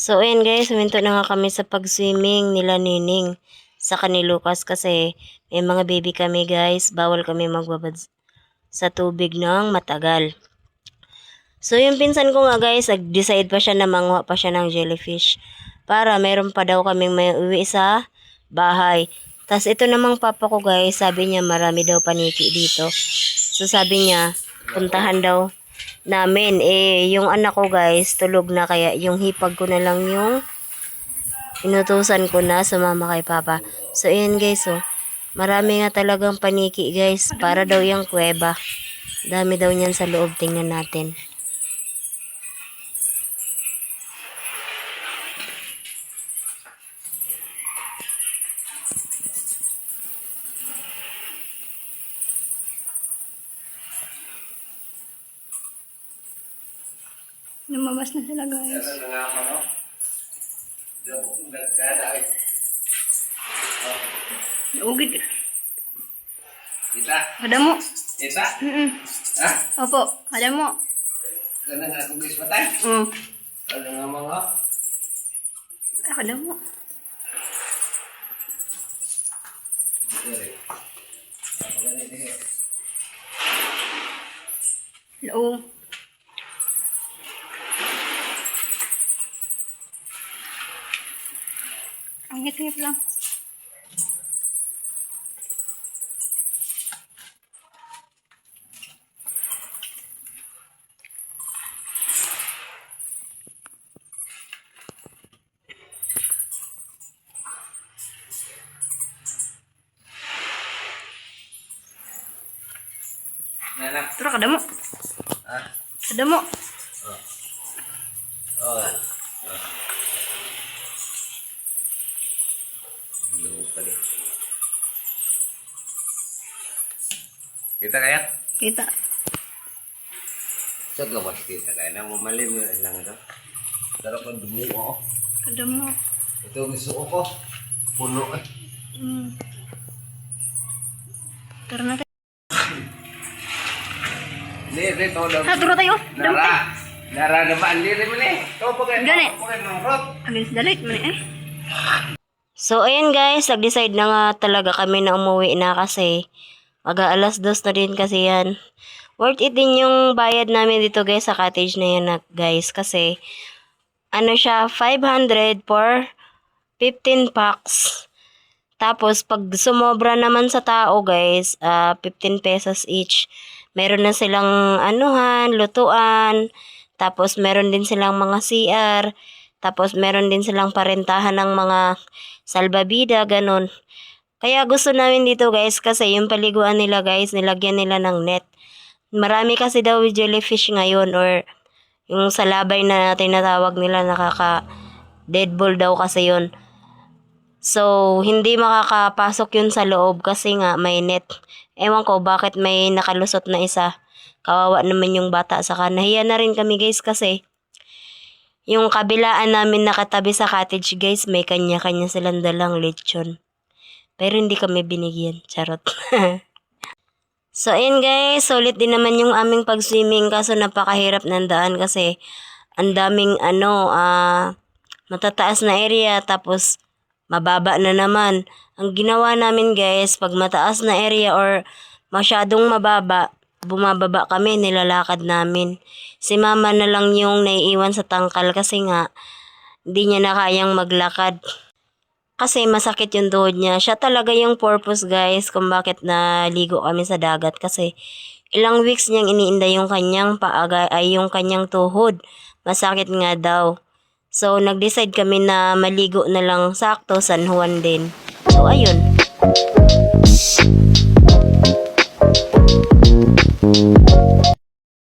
So, ayan guys, huminto na nga kami sa pag-swimming nila Nining sa ni Lucas kasi may mga baby kami guys. Bawal kami magbabad sa tubig ng matagal. So, yung pinsan ko nga guys, nag-decide pa siya na manguha pa siya ng jellyfish para meron pa daw kaming may uwi sa bahay. Tas ito namang papa ko guys, sabi niya marami daw paniki dito. So, sabi niya, puntahan daw namin. Yung anak ko guys, tulog na kaya yung hipag ko na lang yung inutusan ko na sumama kay papa. So, ayan guys, oh. Marami nga talagang paniki guys, para daw yung kuweba. Dami daw niyan sa loob, tingnan natin. Lumabas na sila guys. Ugid. Kita? Ada mo? Kita? Ha? Opo, ada mo. Kana nga kung gusto patay? Ano nga mga? Ada mo. Sorry. Apa ganito eh? Hello. Ang hit-hit lang. Nana. Terus ada mo. Ha? Ada mo. Oh. Lupa deh. Kita kaya? Kita. Saan ka mas kita kaya? Nang mamalim lang ito. Sarap ang dumi ko. Ada mo. Ito ang gusto ko. Puno eh. Karena Hindi, ito daw. turun tayo. Nara. Nara naman. Hindi rin mo eh. Ito pa kayo. Gani. Mangrot. Agis dalit man eh. So, ayan guys, nag-decide na nga talaga kami na umuwi na kasi mag-aalas 2 na din kasi yan. Worth it din yung bayad namin dito guys sa cottage na yan guys kasi ano siya, 500 for 15 packs. Tapos, pag sumobra naman sa tao guys, 15 pesos each. Meron na silang anuhan, lutuan, tapos meron din silang mga CR, tapos meron din silang parentahan ng mga salbabida, ganun. Kaya gusto namin dito guys kasi yung paliguan nila guys, nilagyan nila ng net. Marami kasi daw jellyfish ngayon or yung salabay na tinatawag nila nakaka-deadball daw kasi yun. So, hindi makakapasok yun sa loob kasi nga may net. Ewan ko bakit may nakalusot na isa. Kawawa naman yung bata. Saka nahiya na rin kami guys kasi yung kabilaan namin nakatabi sa cottage guys, may kanya-kanya silang dalang lechon. Pero hindi kami binigyan. Charot. So, ayun guys. Solid din naman yung aming pag-swimming kaso napakahirap ng daan kasi ang daming matataas na area tapos mababa na naman. Ang ginawa namin guys, pag mataas na area or masyadong mababa, bumababa kami, nilalakad namin. Si mama na lang yung naiiwan sa tangkal kasi nga, hindi niya na kayang maglakad. Kasi masakit yung tuhod niya. Siya talaga yung purpose guys kung bakit naligo kami sa dagat. Kasi ilang weeks niyang iniinda yung kanyang paaga ay yung kanyang tuhod. Masakit nga daw. So, nag-decide kami na maligo na lang sakto San Juan din. So, ayun.